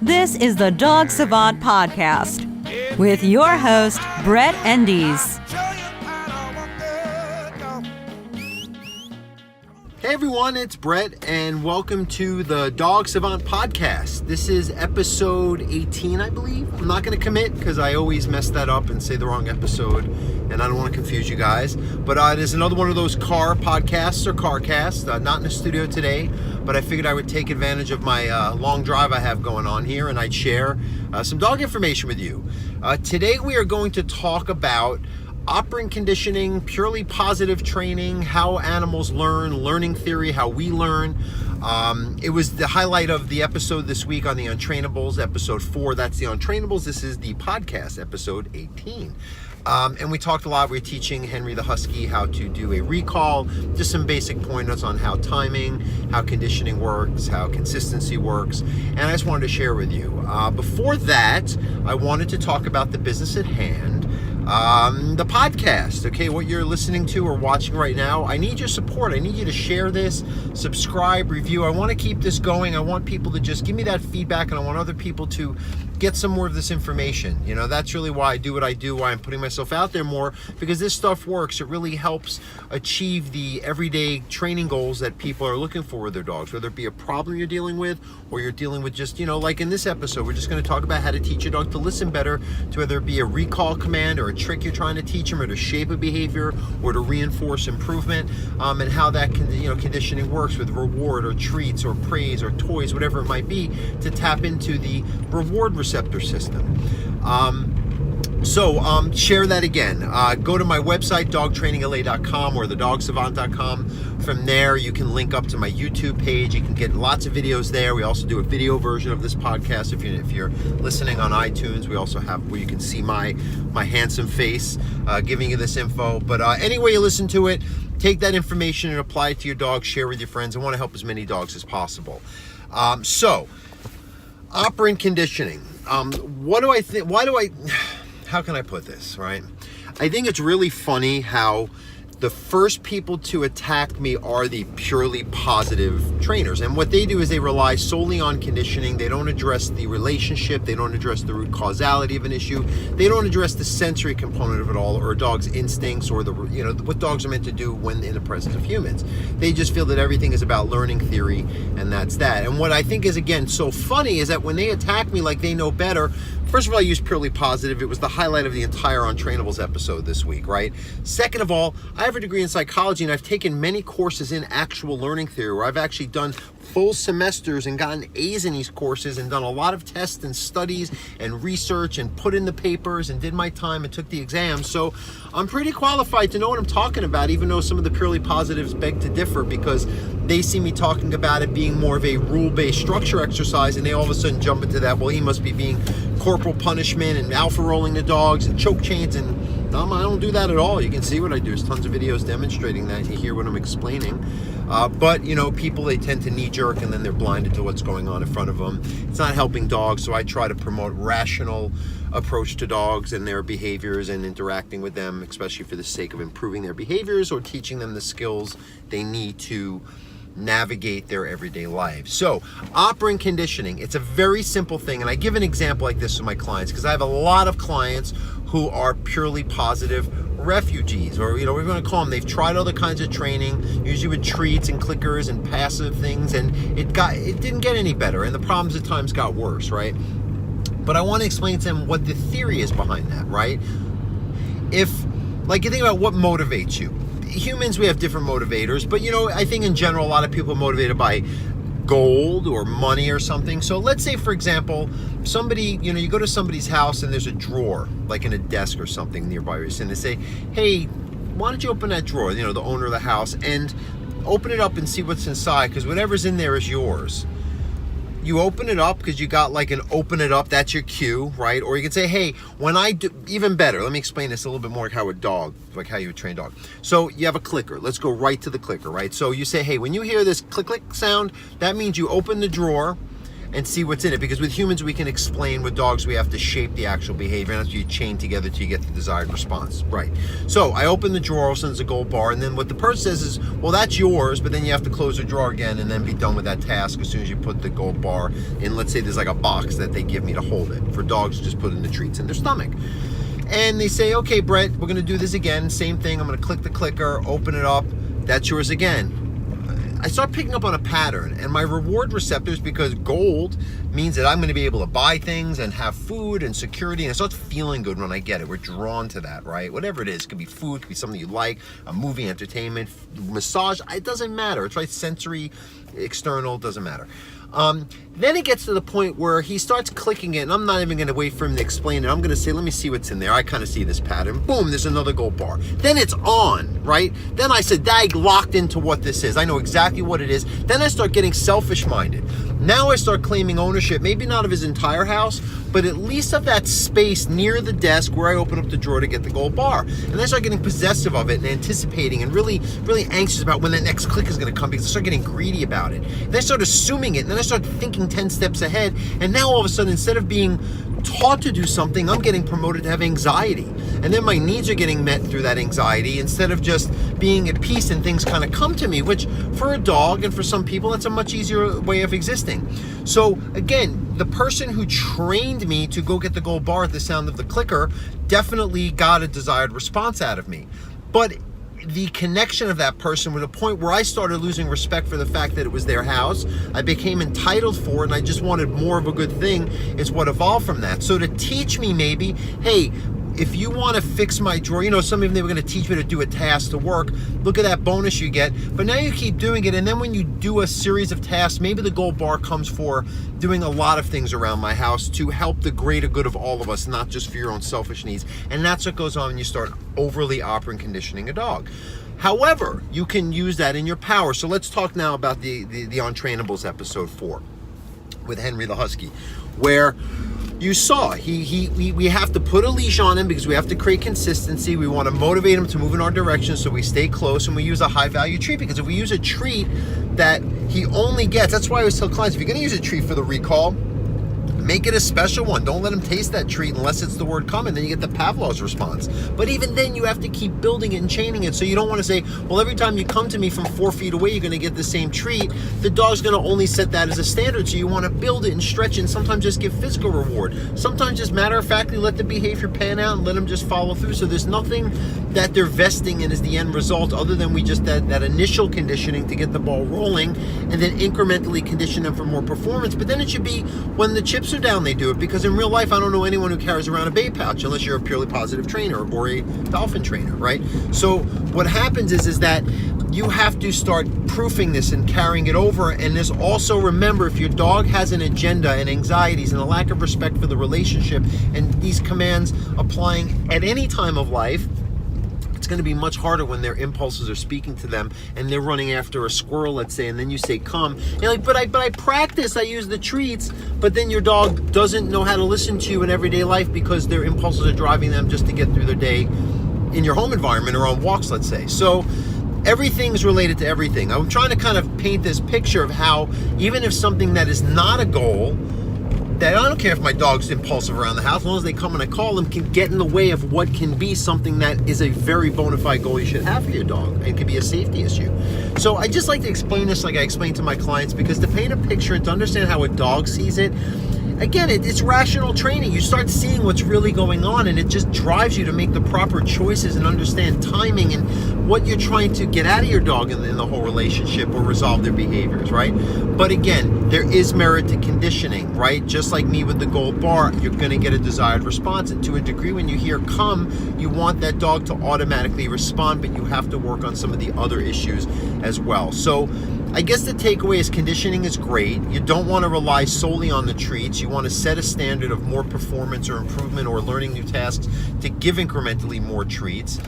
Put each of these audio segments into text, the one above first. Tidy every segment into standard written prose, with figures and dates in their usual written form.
This is the Dog Savant Podcast with your host, Brett Endies. Hey everyone, it's Brett and welcome to the Dog Savant Podcast. This is episode 18, I believe. I'm not going to commit because I always mess that up and say the wrong episode and I don't want to confuse you guys. But it is another one of those car podcasts or car casts, not in the studio today, but I figured I would take advantage of my long drive I have going on here and I'd share some dog information with you. Today we are going to talk about operant conditioning, purely positive training, how animals learn, learning theory, how we learn. It was the highlight of the episode this week on the Untrainables, episode 4. That's the Untrainables. This is the podcast, episode 18. And we talked a lot. We were teaching Henry the Husky how to do a recall, just some basic pointers on how timing, how conditioning works, how consistency works. And I just wanted to share with you. Before that, I wanted to talk about the business at hand. The podcast, okay, what you're listening to or watching right now, I need your support. I need you to share this, subscribe, review. I want to keep this going. I want people to just give me that feedback, and I want other people to get some more of this information. You know, that's really why I do what I do, why I'm putting myself out there more, because this stuff works. It really helps achieve the everyday training goals that people are looking for with their dogs, whether it be a problem you're dealing with or you're dealing with just, you know, like in this episode, we're just going to talk about how to teach your dog to listen better, to whether it be a recall command or a trick you're trying to teach them, or to shape a behavior or to reinforce improvement, and how that conditioning works with reward or treats or praise or toys, whatever it might be, to tap into the reward receptor system. So share that again. Go to my website, dogtrainingla.com or thedogsavant.com. From there, you can link up to my YouTube page. You can get lots of videos there. We also do a video version of this podcast. If you're listening on iTunes, we also have where you can see my handsome face giving you this info. But anyway you listen to it, take that information and apply it to your dog. Share with your friends. I want to help as many dogs as possible. So, operant conditioning. What do I think? How can I put this, right? I think it's really funny how the first people to attack me are the purely positive trainers. And what they do is they rely solely on conditioning. They don't address the relationship. They don't address the root causality of an issue. They don't address the sensory component of it all, or a dog's instincts, or what dogs are meant to do when in the presence of humans. They just feel that everything is about learning theory, and that's that. And what I think is, again, so funny is that when they attack me like they know better, first of all, I use purely positive. It was the highlight of the entire Untrainables episode this week, right? Second of all, I have a degree in psychology, and I've taken many courses in actual learning theory, where I've actually done full semesters and gotten A's in these courses and done a lot of tests and studies and research and put in the papers and did my time and took the exams. So I'm pretty qualified to know what I'm talking about, even though some of the purely positives beg to differ, because they see me talking about it being more of a rule-based structure exercise, and they all of a sudden jump into that, well, he must be being corporal punishment and alpha rolling the dogs and choke chains, and I don't do that at all. You can see what I do. There's tons of videos demonstrating that. You hear what I'm explaining. But, people, they tend to knee-jerk, and then they're blinded to what's going on in front of them. It's not helping dogs, so I try to promote rational approach to dogs and their behaviors and interacting with them, especially for the sake of improving their behaviors or teaching them the skills they need to navigate their everyday lives. So, operant conditioning, it's a very simple thing, and I give an example like this to my clients because I have a lot of clients who are purely positive refugees, or we're going to call them. They've tried other kinds of training, usually with treats and clickers and passive things, and it didn't get any better, and the problems at times got worse, right? But I want to explain to them what the theory is behind that, right? If, you think about what motivates you. Humans, we have different motivators, but I think in general a lot of people are motivated by gold or money or something. So let's say, for example, somebody, you go to somebody's house and there's a drawer, like in a desk or something nearby, and they say, hey, why don't you open that drawer, the owner of the house, and open it up and see what's inside, because whatever's in there is yours. You open it up because you got like an open it up, that's your cue, right? Or you can say, hey, when I do, even better, let me explain this a little bit more, like how you would train a dog. So you have a clicker. Let's go right to the clicker, right? So you say, hey, when you hear this click, click sound, that means you open the drawer and see what's in it. Because with humans, we can explain. With dogs, we have to shape the actual behavior, and that's what you chain together till you get the desired response. Right. So I open the drawer, all of a sudden there's a gold bar, and then what the person says is, well, that's yours, but then you have to close the drawer again and then be done with that task as soon as you put the gold bar in. Let's say there's like a box that they give me to hold it. For dogs, just put in the treats in their stomach. And they say, okay, Brett, we're going to do this again. Same thing. I'm going to click the clicker, open it up. That's yours again. I start picking up on a pattern, and my reward receptors, because gold means that I'm going to be able to buy things and have food and security, and it starts feeling good when I get it. We're drawn to that, right? Whatever it is. It could be food, it could be something you like, a movie, entertainment, massage. It doesn't matter. It's right, sensory, external, doesn't matter. Then it gets to the point where he starts clicking it, and I'm not even going to wait for him to explain it. I'm going to say, let me see what's in there. I kind of see this pattern. Boom, there's another gold bar. Then it's on, right? Then I said, dag, locked into what this is. I know exactly what it is. Then I start getting selfish-minded. Now I start claiming ownership, maybe not of his entire house, but at least of that space near the desk where I open up the drawer to get the gold bar. And then I start getting possessive of it and anticipating and really, really anxious about when the next click is going to come, because I start getting greedy about it. And I start assuming it, and then I start thinking 10 steps ahead, and now all of a sudden, instead of being taught to do something, I'm getting promoted to have anxiety. And then my needs are getting met through that anxiety instead of just being at peace and things kind of come to me, which for a dog and for some people, that's a much easier way of existing. So again, the person who trained me to go get the gold bar at the sound of the clicker definitely got a desired response out of me. But the connection of that person was a point where I started losing respect for the fact that it was their house. I became entitled for it, and I just wanted more of a good thing. It's what evolved from that. So to teach me maybe, hey, if you want to fix my drawer, you know, some of them, they were going to teach me to do a task to work. Look at that bonus you get. But now you keep doing it, and then when you do a series of tasks, maybe the gold bar comes for doing a lot of things around my house to help the greater good of all of us, not just for your own selfish needs. And that's what goes on when you start overly operant conditioning a dog. However, you can use that in your power. So let's talk now about the Untrainables episode 4 with Henry the Husky, where you saw we have to put a leash on him because we have to create consistency. We want to motivate him to move in our direction, so we stay close, and we use a high value treat, because if we use a treat that he only gets, that's why I always tell clients, if you're going to use a treat for the recall, make it a special one. Don't let him taste that treat unless it's the word come, and then you get the Pavlov's response. But even then, you have to keep building it and chaining it. So you don't want to say, well, every time you come to me from 4 feet away, you're going to get the same treat. The dog's going to only set that as a standard. So you want to build it and stretch it, and sometimes just give physical reward. Sometimes just matter-of-factly let the behavior pan out and let them just follow through. So there's nothing that they're vesting in as the end result other than we just that initial conditioning to get the ball rolling, and then incrementally condition them for more performance. But then it should be when the chips are down, they do it, because in real life, I don't know anyone who carries around a bait pouch unless you're a purely positive trainer or a dolphin trainer, right? So what happens is that you have to start proofing this and carrying it over. And this also, remember, if your dog has an agenda and anxieties and a lack of respect for the relationship, and these commands applying at any time of life, it's going to be much harder when their impulses are speaking to them and they're running after a squirrel, let's say, and then you say come. You're like, but I practice, I use the treats, but then your dog doesn't know how to listen to you in everyday life because their impulses are driving them just to get through their day in your home environment or on walks, let's say. So everything's related to everything. I'm trying to kind of paint this picture of how even if something that is not a goal, that I don't care if my dog's impulsive around the house, as long as they come and I call them, can get in the way of what can be something that is a very bona fide goal you should have for your dog. It could be a safety issue. So I just like to explain this like I explain to my clients, because to paint a picture and to understand how a dog sees it, again, it's rational training. You start seeing what's really going on, and it just drives you to make the proper choices and understand timing and what you're trying to get out of your dog in the whole relationship or resolve their behaviors, right? But again, there is merit to conditioning, right? Just like me with the gold bar, you're going to get a desired response. And to a degree, when you hear come, you want that dog to automatically respond, but you have to work on some of the other issues as well. So I guess the takeaway is conditioning is great. You don't want to rely solely on the treats. You want to set a standard of more performance or improvement or learning new tasks to give incrementally more treats.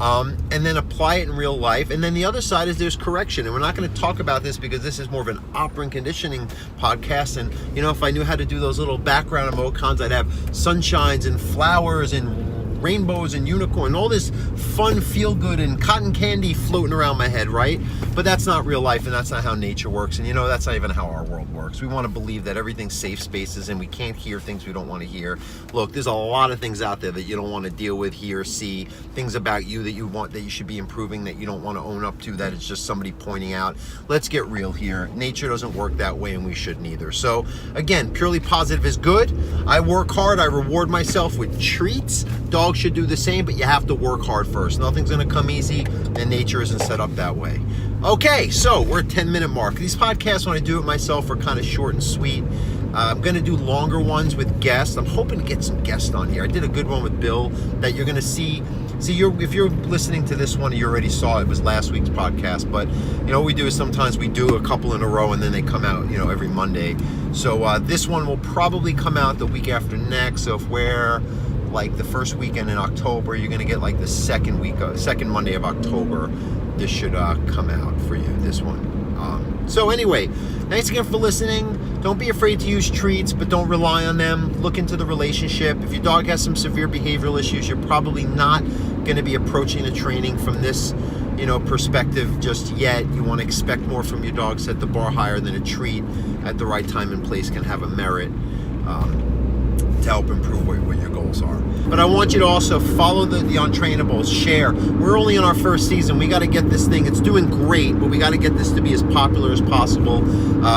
And then apply it in real life. And then the other side is there's correction. And we're not going to talk about this because this is more of an operant conditioning podcast. And, you know, if I knew how to do those little background emoticons, I'd have sunshines and flowers and rainbows and unicorn, all this fun, feel-good and cotton candy floating around my head, right? But that's not real life, and that's not how nature works, and that's not even how our world works. We want to believe that everything's safe spaces and we can't hear things we don't want to hear. Look, there's a lot of things out there that you don't want to deal with, hear, see, things about you that you should be improving that you don't want to own up to, that it's just somebody pointing out. Let's get real here. Nature doesn't work that way, and we shouldn't either. So again, purely positive is good. I work hard, I reward myself with treats. Dogs should do the same, but you have to work hard first. Nothing's going to come easy, and nature isn't set up that way. Okay, so we're at 10-minute mark. These podcasts, when I do it myself, are kind of short and sweet. I'm going to do longer ones with guests. I'm hoping to get some guests on here. I did a good one with Bill that you're going to see. If you're listening to this one, you already saw it. It was last week's podcast. But, what we do is sometimes we do a couple in a row and then they come out, every Monday. So this one will probably come out the week after next. So if we're like the first weekend in October, you're going to get like the second Monday of October. This should come out for you, this one. So anyway, thanks again for listening. Don't be afraid to use treats, but don't rely on them. Look into the relationship. If your dog has some severe behavioral issues, you're probably not going to be approaching the training from this, perspective just yet. You want to expect more from your dog. Set the bar higher than a treat at the right time and place can have a merit to help improve what your goals are. But I want you to also follow the Untrainables, share. We're only in our first season. We got to get this thing, it's doing great, but we got to get this to be as popular as possible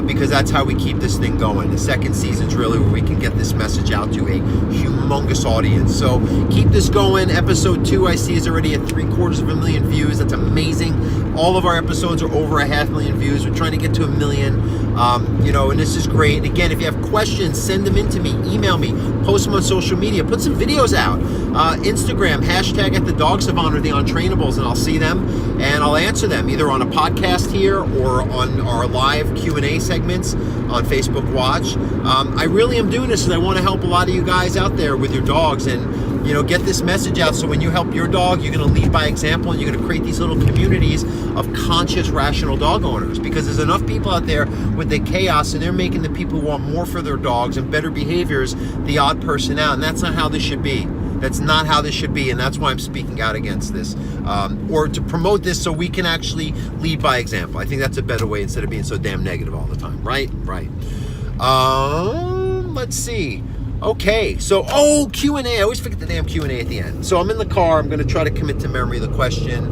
because that's how we keep this thing going. The second season's really where we can get this message out to a humongous audience. So keep this going. Episode 2 I see is already at 750,000 views. That's amazing. All of our episodes are over 500,000 views. We're trying to get to 1 million, and this is great. And again, if you have questions, send them in to me, email me, post them on social media, put some videos out. Instagram, hashtag at the Dog Savant or the Untrainables, and I'll see them and I'll answer them either on a podcast here or on our live Q&A segments on Facebook Watch. I really am doing this because I want to help a lot of you guys out there with your dogs and get this message out, so when you help your dog, you're going to lead by example, and you're going to create these little communities of conscious, rational dog owners, because there's enough people out there with the chaos, and they're making the people who want more for their dogs and better behaviors the odd person out, and that's not how this should be. That's not how this should be, and that's why I'm speaking out against this, or to promote this so we can actually lead by example. I think that's a better way instead of being so damn negative all the time, right? Let's see. Okay, so, Q&A. I always forget the damn Q&A at the end. So I'm in the car. I'm going to try to commit to memory the question.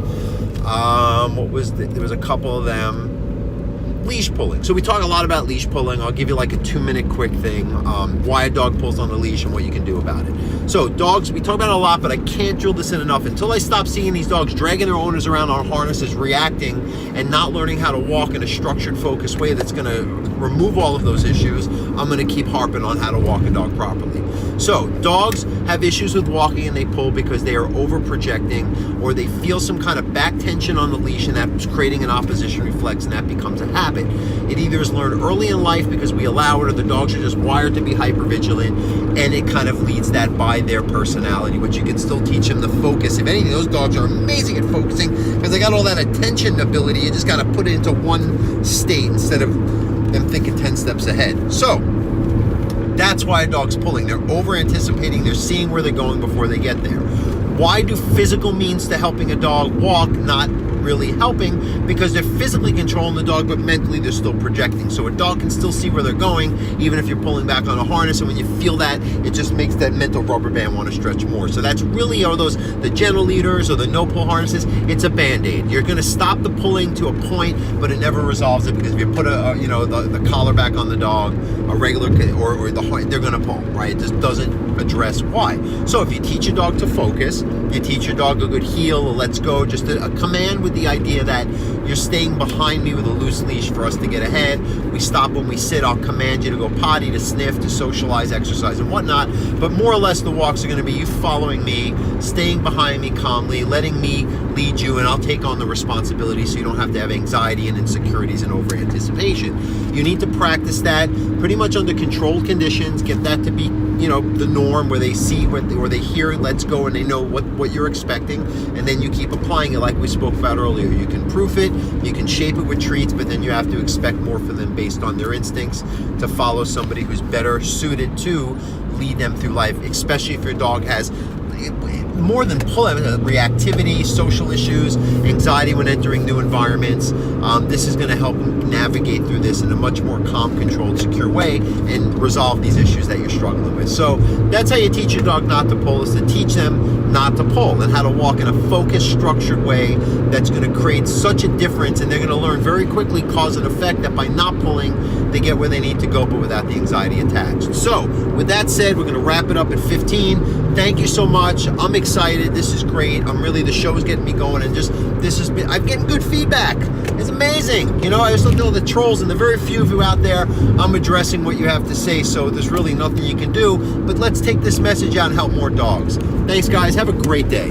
There was a couple of them. Leash pulling. So we talk a lot about leash pulling. I'll give you like a 2-minute quick thing. Why a dog pulls on the leash and what you can do about it. So dogs, we talk about it a lot, but I can't drill this in enough. Until I stop seeing these dogs dragging their owners around on harnesses, reacting, and not learning how to walk in a structured, focused way that's going to remove all of those issues, I'm going to keep harping on how to walk a dog properly. So dogs have issues with walking and they pull because they are over projecting, or they feel some kind of back tension on the leash, and that's creating an opposition reflex, and that becomes a habit. It either is learned early in life because we allow it, or the dogs are just wired to be hypervigilant, and it kind of leads that by their personality, which you can still teach them to focus. If anything, those dogs are amazing at focusing because they got all that attention ability. You just got to put it into one state instead of them thinking 10 steps ahead. So that's why a dog's pulling. They're over anticipating. They're seeing where they're going before they get there. Why do physical means to helping a dog walk not really helping? Because they're physically controlling the dog, but mentally they're still projecting. So a dog can still see where they're going, even if you're pulling back on a harness, and when you feel that, it just makes that mental rubber band want to stretch more. So that's really are those the gentle leaders or the no pull harnesses. It's a band-aid. You're going to stop the pulling to a point, but it never resolves it, because if you put the collar back on the dog, a regular or they're going to pull, right? It just doesn't address why. So if you teach your dog to focus, you teach your dog a good heel, a let's go, just a command with the idea that you're staying behind me with a loose leash for us to get ahead. We stop when we sit. I'll command you to go potty, to sniff, to socialize, exercise, and whatnot. But more or less the walks are going to be you following me, staying behind me calmly, letting me lead you, and I'll take on the responsibility so you don't have to have anxiety and insecurities and over anticipation. You need to practice that pretty much under controlled conditions. Get that to be the norm, where they see or they hear let's go, and they know what you're expecting, and then you keep applying it like we spoke about earlier. You can proof it, you can shape it with treats, but then you have to expect more from them based on their instincts to follow somebody who's better suited to lead them through life, especially if your dog has more than pulling, reactivity, social issues, anxiety when entering new environments. This is going to help them navigate through this in a much more calm, controlled, secure way and resolve these issues that you're struggling with. So that's how you teach your dog not to pull, is to teach them not to pull and how to walk in a focused, structured way that's going to create such a difference, and they're going to learn very quickly cause and effect that by not pulling, they get where they need to go, but without the anxiety attached. So with that said, we're going to wrap it up at 15. Thank you so much. I'm excited. This is great. The show is getting me going, and I'm getting good feedback. It's amazing. You know, I just look at all the trolls, and the very few of you out there, I'm addressing what you have to say, so there's really nothing you can do, but let's take this message out and help more dogs. Thanks, guys. Have a great day.